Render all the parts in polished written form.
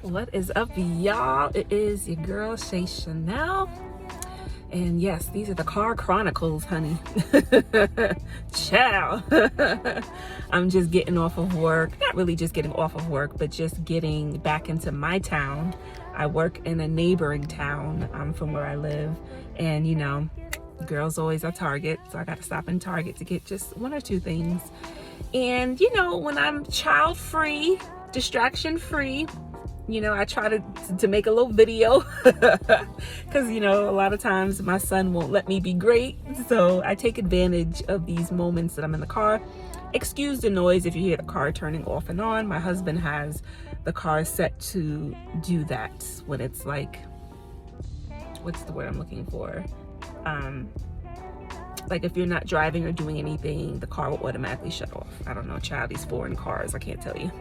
What is up, y'all? It is your girl ShayChannel, and yes, these are the car chronicles, honey. Ciao. I'm just getting off of work. Not really just getting off of work, but just getting back into my town. I work in a neighboring town from where I live, and girls always are Target, so I got to stop in Target to get just one or two things. And when I'm child free, distraction free, I try to make a little video because, a lot of times my son won't let me be great. So I take advantage of these moments that I'm in the car. Excuse the noise if you hear the car turning off and on. My husband has the car set to do that when it's like, what's the word I'm looking for? Like if you're not driving or doing anything, the car will automatically shut off. I don't know, child, these foreign cars, I can't tell you.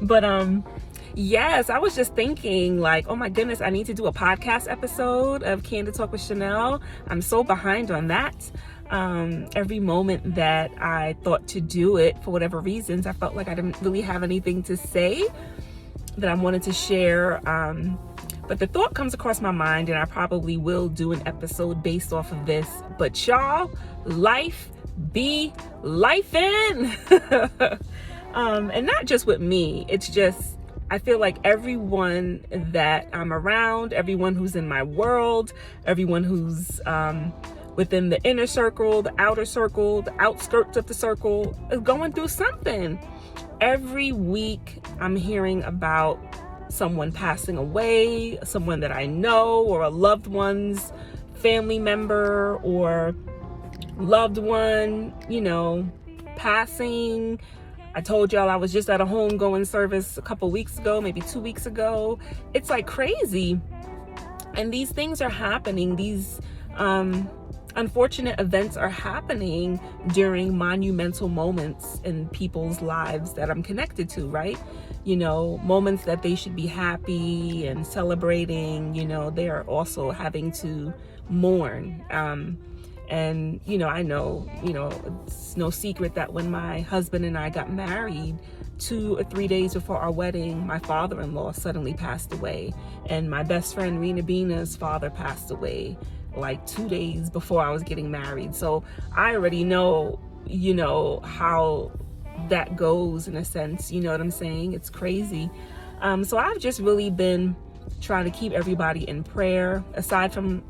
But yes, I was just thinking like, oh my goodness, I need to do a podcast episode of Candid Talk with Chanel. I'm so behind on that. Every moment that I thought to do it, for whatever reasons, I felt like I didn't really have anything to say that I wanted to share. But the thought comes across my mind, and I probably will do an episode based off of this. But y'all, life be lifing. And not just with me. It's just, I feel like everyone that I'm around, everyone who's in my world, everyone who's within the inner circle, the outer circle, the outskirts of the circle, is going through something. Every week I'm hearing about someone passing away, someone that I know, or a loved one's family member or loved one, passing. I told y'all I was just at a homegoing service a couple weeks ago, maybe 2 weeks ago. It's like crazy. And these things are happening. These unfortunate events are happening during monumental moments in people's lives that I'm connected to, right? Moments that they should be happy and celebrating, they are also having to mourn. And, I know, it's no secret that when my husband and I got married, 2 or 3 days before our wedding, my father-in-law suddenly passed away. And my best friend, Rena Bina's father, passed away like 2 days before I was getting married. So I already know, how that goes in a sense, you know what I'm saying? It's crazy. So I've just really been trying to keep everybody in prayer. Aside from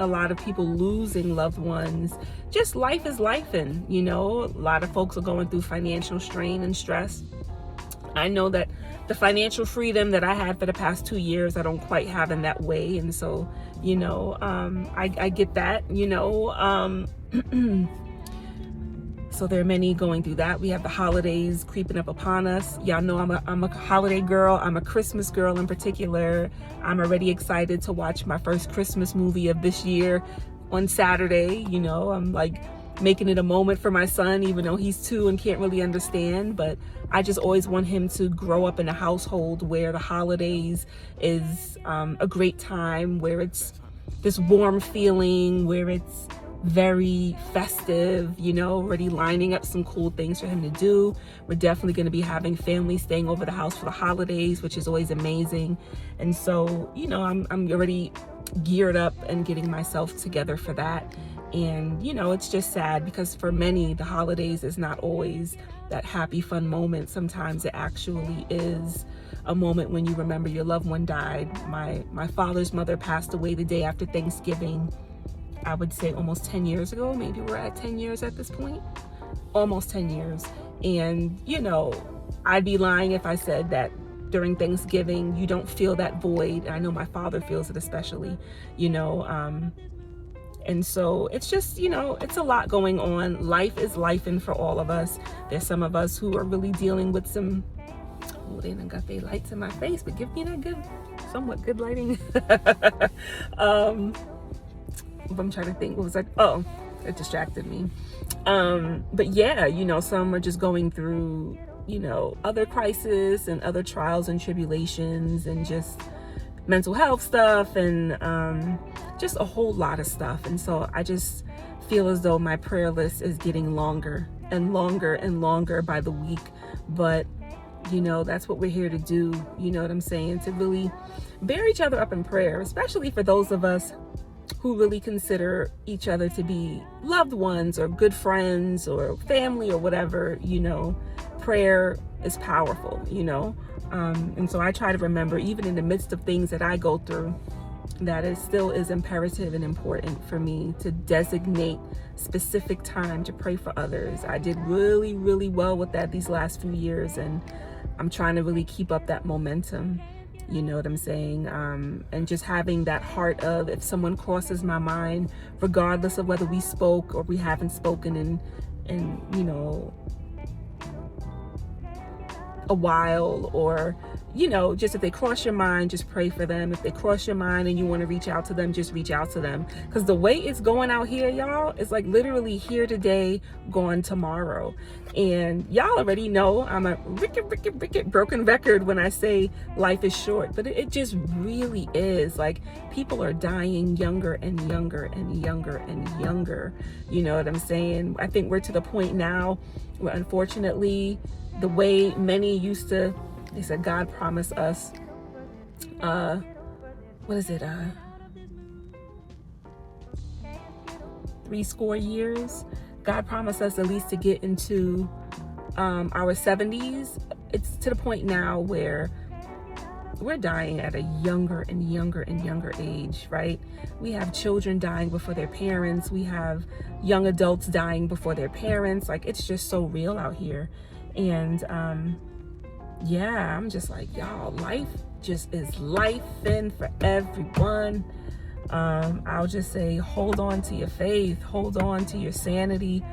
a lot of people losing loved ones, just life is lifing, a lot of folks are going through financial strain and stress. I know that the financial freedom that I had for the past 2 years, I don't quite have in that way. And so, I get that, So there are many going through that. We have the holidays creeping up upon us. Y'all know I'm a holiday girl. I'm a Christmas girl in particular. I'm already excited to watch my first Christmas movie of this year on Saturday. I'm like making it a moment for my son, even though he's 2 and can't really understand. But I just always want him to grow up in a household where the holidays is a great time, where it's this warm feeling, where it's very festive, already lining up some cool things for him to do. We're definitely going to be having family staying over the house for the holidays, which is always amazing. And so, I'm already geared up and getting myself together for that. And, it's just sad because for many, the holidays is not always that happy, fun moment. Sometimes it actually is a moment when you remember your loved one died. My father's mother passed away the day after Thanksgiving. I would say almost 10 years ago. Maybe we're at 10 years at this point. Almost 10 years. And, I'd be lying if I said that during Thanksgiving, you don't feel that void. I know my father feels it especially, and so it's just, it's a lot going on. Life is lifing for all of us. There's some of us who are really dealing with some, they done got their lights in my face, but give me that somewhat good lighting. I'm trying to think, what was that? Oh, it distracted me. But yeah, some are just going through, other crises and other trials and tribulations and just mental health stuff and just a whole lot of stuff. And so I just feel as though my prayer list is getting longer and longer and longer by the week. But You know, that's what we're here to do. You know what I'm saying? To really bear each other up in prayer, especially for those of us who really consider each other to be loved ones or good friends or family or whatever. You know, prayer is powerful, you know. And so I try to remember, even in the midst of things that I go through, that it still is imperative and important for me to designate specific time to pray for others. I did really, really well with that these last few years, and I'm trying to really keep up that momentum. You know what I'm saying? And just having that heart of, if someone crosses my mind, regardless of whether we spoke or we haven't spoken in you know, a while, or, you know, just if they cross your mind, just pray for them. If they cross your mind and you want to reach out to them, just reach out to them. Because the way it's going out here, y'all, it's like literally here today, gone tomorrow. And y'all already know I'm a broken record when I say life is short, but it just really is. Like, people are dying younger and younger and younger and younger. You know what I'm saying? I think we're to the point now where, unfortunately, the way many used to, they said God promised us, what is it? 70 years. God promised us at least to get into our 70s. It's to the point now where we're dying at a younger and younger and younger age, right? We have children dying before their parents. We have young adults dying before their parents. Like, it's just so real out here. And yeah, I'm just like, y'all, life just is life-ing for everyone. I'll just say, hold on to your faith, hold on to your sanity,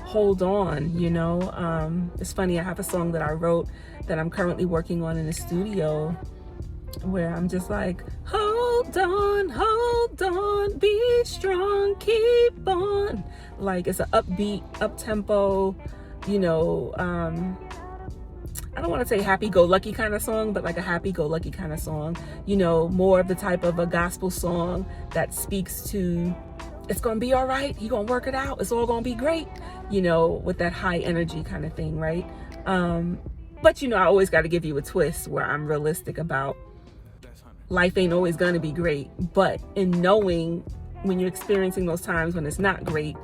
hold on, you know. It's funny, I have a song that I wrote that I'm currently working on in the studio, where I'm just like, hold on, be strong, keep on. Like, it's an upbeat, up-tempo, you know, I don't want to say happy-go-lucky kind of song, but like a happy-go-lucky kind of song, you know, more of the type of a gospel song that speaks to, it's going to be all right, you're going to work it out, it's all going to be great, you know, with that high energy kind of thing, right? But, you know, I always got to give you a twist where I'm realistic about life ain't always going to be great, but in knowing when you're experiencing those times when it's not great,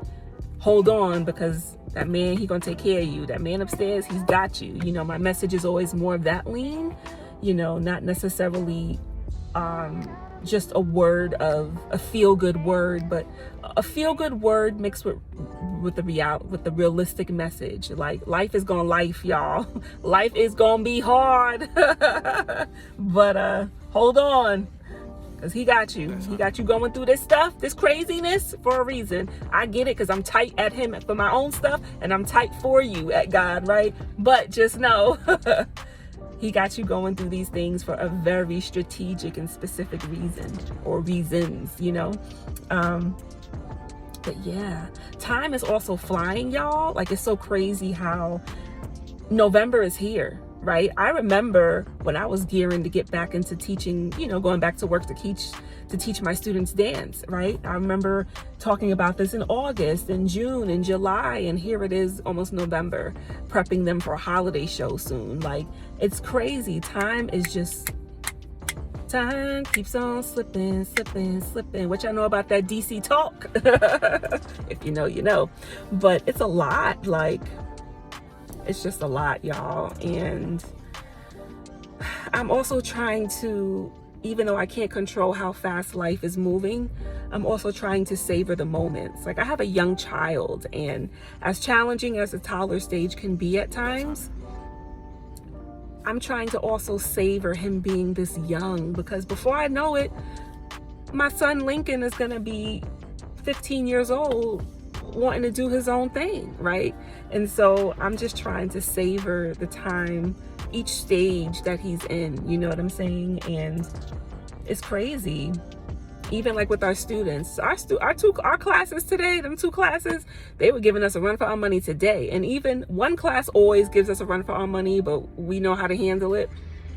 hold on, because that man, he gonna take care of you. That man upstairs, he's got you. You know, my message is always more of that lean, you know, not necessarily just a word of a feel-good word, but a feel-good word mixed with the realistic message. Like, life is gonna life, y'all. Life is gonna be hard. But hold on. Because he got you. He got you going through this stuff, this craziness, for a reason. I get it, because I'm tight at him for my own stuff, and I'm tight for you at God, right? But just know, he got you going through these things for a very strategic and specific reason, or reasons, you know? But yeah, time is also flying, y'all. Like, it's so crazy how November is here. Right? I remember when I was gearing to get back into teaching, you know, going back to work to teach my students dance, right? I remember talking about this in August and June and July, and here it is almost November, prepping them for a holiday show soon. Like, it's crazy. Time keeps on slipping, which I know about that DC talk. If you know, you know. But it's a lot. Like, it's just a lot, y'all. And I'm also trying to, even though I can't control how fast life is moving, I'm also trying to savor the moments. Like, I have a young child, and as challenging as the toddler stage can be at times, I'm trying to also savor him being this young, because before I know it, my son Lincoln is gonna be 15 years old, wanting to do his own thing, right? And so I'm just trying to savor the time, each stage that he's in, you know what I'm saying? And it's crazy. Even like with our students, our classes today, them 2 classes, they were giving us a run for our money today. And even one class always gives us a run for our money, but we know how to handle it.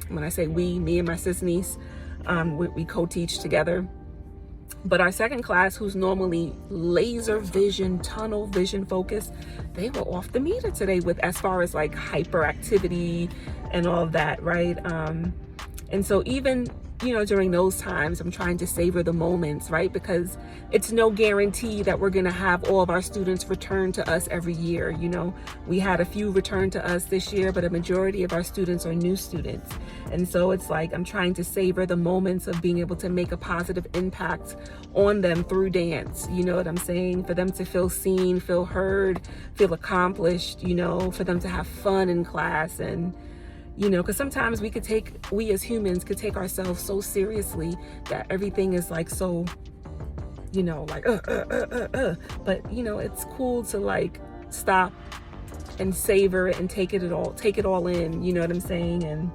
When I say we, me and my sis niece, we co-teach together. But our second class, who's normally laser vision, tunnel vision focused, they were off the meter today with as far as like hyperactivity and all of that, right? And so even, during those times, I'm trying to savor the moments, right? Because it's no guarantee that we're going to have all of our students return to us every year. We had a few return to us this year, but a majority of our students are new students. And so it's like, I'm trying to savor the moments of being able to make a positive impact on them through dance. You know what I'm saying? For them to feel seen, feel heard, feel accomplished, for them to have fun in class. And because sometimes we as humans could take ourselves so seriously that everything is like so, like, but it's cool to like stop and savor it and take it all in, you know what I'm saying? And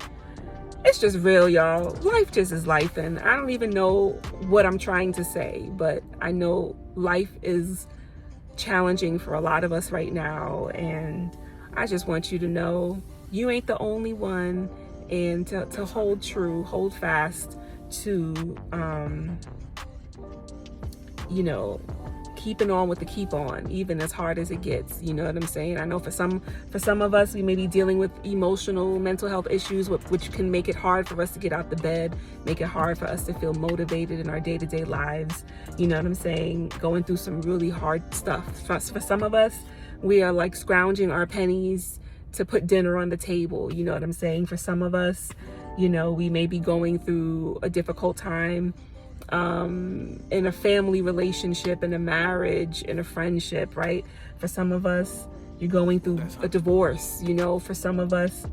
it's just real, y'all. Life just is life, and I don't even know what I'm trying to say, but I know life is challenging for a lot of us right now, and I just want you to know you ain't the only one, and to hold fast to, keeping on with the keep on, even as hard as it gets. You know what I'm saying? I know for some of us, we may be dealing with emotional, mental health issues, which can make it hard for us to get out the bed, make it hard for us to feel motivated in our day-to-day lives. You know what I'm saying? Going through some really hard stuff. For some of us, we are like scrounging our pennies to put dinner on the table. You know what I'm saying? For some of us, we may be going through a difficult time in a family relationship, in a marriage, in a friendship, right? For some of us, you're going through a divorce. For some of us,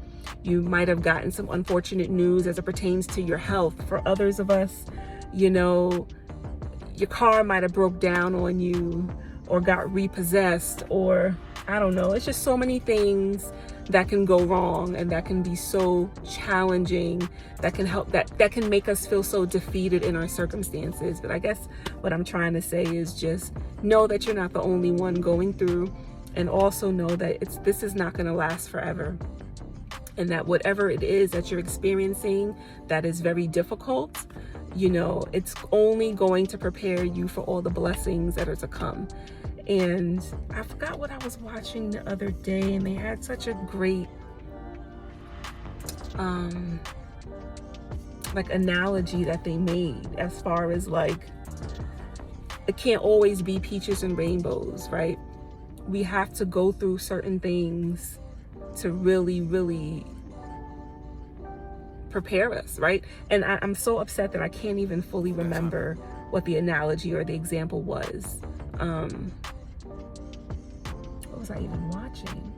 you might have gotten some unfortunate news as it pertains to your health. For others of us, your car might have broke down on you or got repossessed, or I don't know. It's just so many things that can go wrong and that can be so challenging, that can make us feel so defeated in our circumstances. But I guess what I'm trying to say is just know that you're not the only one going through, and also know that this is not going to last forever, and that whatever it is that you're experiencing that is very difficult, it's only going to prepare you for all the blessings that are to come. And I forgot what I was watching the other day, and they had such a great like analogy that they made as far as like, it can't always be peaches and rainbows, right? We have to go through certain things to really, really prepare us, right? And I'm so upset that I can't even fully remember what the analogy or the example was. What was I even watching?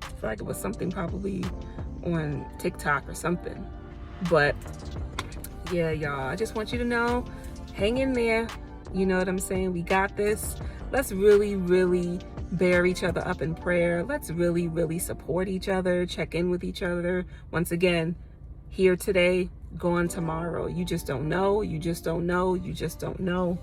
I feel like it was something probably on TikTok or something. But yeah, y'all, I just want you to know, hang in there. You know what I'm saying? We got this. Let's really, really bear each other up in prayer. Let's really, really support each other, check in with each other. Once again, here today, gone tomorrow. You just don't know. You just don't know. You just don't know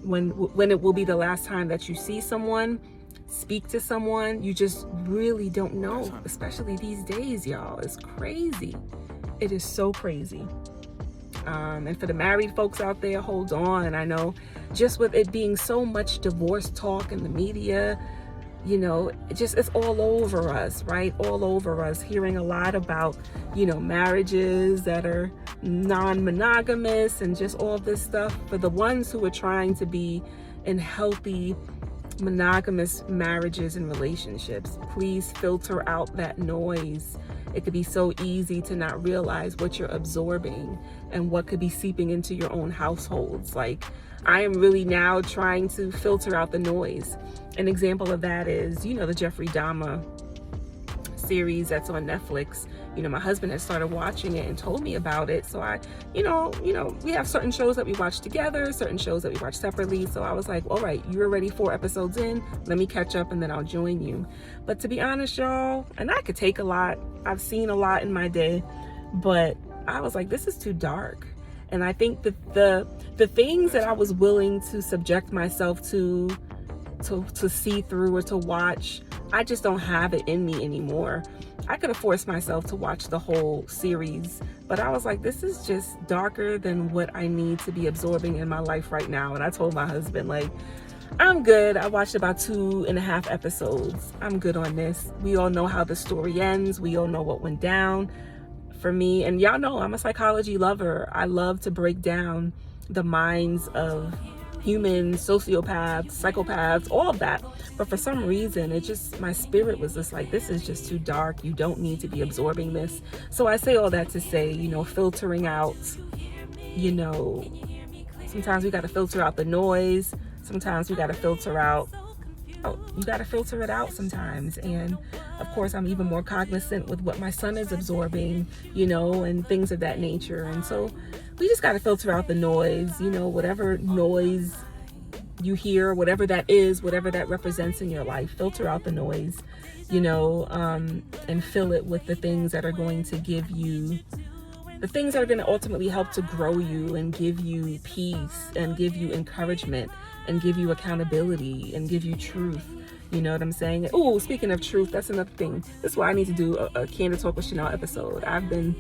when it will be the last time that you see someone, speak to someone. You just really don't know, especially these days, y'all. It's crazy. It is so crazy. And for the married folks out there, hold on. I know just with it being so much divorce talk in the media, it's all over us, right? All over us, hearing a lot about, marriages that are non-monogamous and just all this stuff. For the ones who are trying to be in healthy monogamous marriages and relationships, please filter out that noise. It could be so easy to not realize what you're absorbing and what could be seeping into your own households. Like, I am really now trying to filter out the noise. An example of that is, the Jeffrey Dahmer series that's on Netflix. My husband has started watching it and told me about it. So I, we have certain shows that we watch together, certain shows that we watch separately. So I was like, all right, you're already 4 episodes in. Let me catch up and then I'll join you. But to be honest, y'all, and I could take a lot. I've seen a lot in my day, but I was like, this is too dark. And I think that the things that I was willing to subject myself to see through or to watch I just don't have it in me anymore. I could have forced myself to watch the whole series, but I was like, this is just darker than what I need to be absorbing in my life right now. And I told my husband, like, I'm good. I watched about 2.5 episodes. I'm good on this. We all know how the story ends. We all know what went down for me. And y'all know I'm a psychology lover. I love to break down the minds of humans, sociopaths, psychopaths, all of that. But for some reason, it just, my spirit was just like, this is just too dark. You don't need to be absorbing this. So I say all that to say, you know, filtering out, you know, sometimes we got to filter out the noise. Sometimes we got to filter out, you got to filter it out sometimes. And of course, I'm even more cognizant with what my son is absorbing, you know, and things of that nature. And so we just got to filter out the noise, you know, whatever noise you hear, whatever that is, whatever that represents in your life, filter out the noise, you know, and fill it with the things that are going to give you, the things that are going to ultimately help to grow you and give you peace and give you encouragement and give you accountability and give you truth. You know what I'm saying? Oh, speaking of truth, that's another thing. This is why I need to do a Candid Talk with Chanel episode. I've been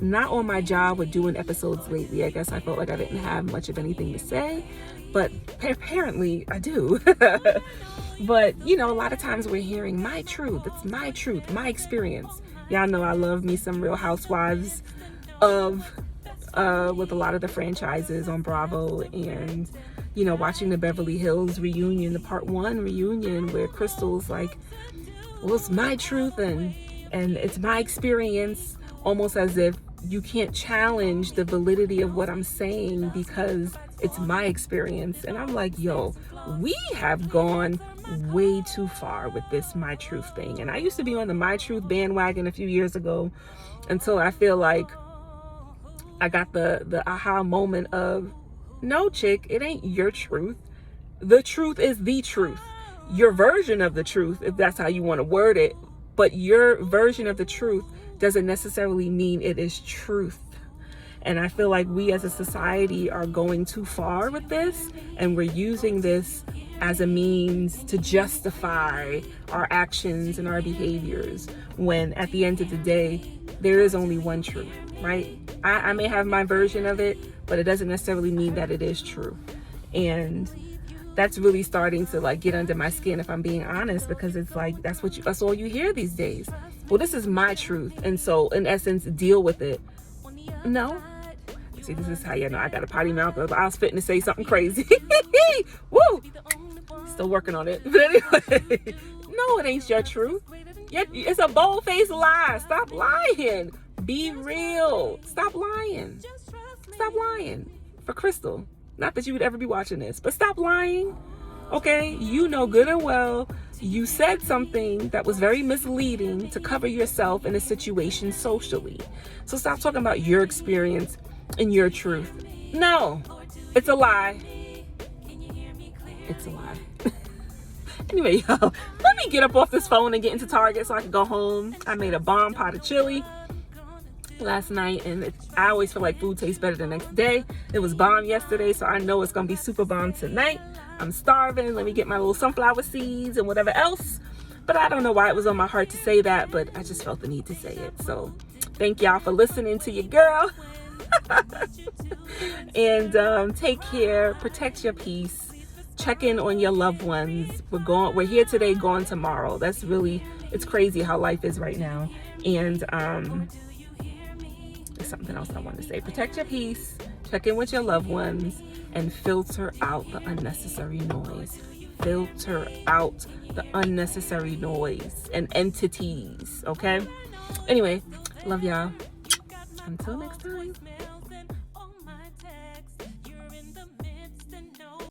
not on my job with doing episodes lately. I guess I felt like I didn't have much of anything to say, but apparently I do. But, you know, a lot of times we're hearing my truth. It's my truth, my experience. Y'all know I love me some Real Housewives of with a lot of the franchises on Bravo, and you know, watching the Beverly Hills reunion, the part 1 reunion, where Crystal's like, well, it's my truth and it's my experience, almost as if you can't challenge the validity of what I'm saying because it's my experience. And I'm like, yo, we have gone way too far with this my truth thing. And I used to be on the my truth bandwagon a few years ago, until I feel like I got the aha moment of, no, chick, it ain't your truth. The truth is the truth. Your version of the truth, if that's how you want to word it, but your version of the truth doesn't necessarily mean it is truth. And I feel like we as a society are going too far with this, and we're using this as a means to justify our actions and our behaviors, when at the end of the day, there is only one truth, right? I may have my version of it, but it doesn't necessarily mean that it is true. And that's really starting to like get under my skin, if I'm being honest, because it's like, that's all you hear these days. Well, this is my truth, and so in essence, deal with it. No. See, this is how you know I got a potty mouth. I was fitting to say something crazy. Woo! Still working on it. But anyway, no, it ain't your truth. It's a bold-faced lie. Stop lying. Be real. Stop lying. Stop lying. For Crystal. Not that you would ever be watching this, but stop lying. Okay? You know good and well you said something that was very misleading to cover yourself in a situation socially. So stop talking about your experience and your truth. No, it's a lie. It's a lie. Anyway, y'all, let me get up off this phone and get into Target so I can go home. I made a bomb pot of chili last night, and I always feel like food tastes better the next day. It was bomb yesterday, so I know it's gonna be super bomb tonight. I'm starving. Let me get my little sunflower seeds and whatever else. But I don't know why it was on my heart to say that, but I just felt the need to say it. So thank y'all for listening to your girl. And take care, protect your peace, check in on your loved ones. We're here today, gone tomorrow. That's really, it's crazy how life is right now. And there's something else I want to say. Protect your peace, check in with your loved ones, and filter out the unnecessary noise. Filter out the unnecessary noise and entities, okay? Anyway, love y'all. Until next time.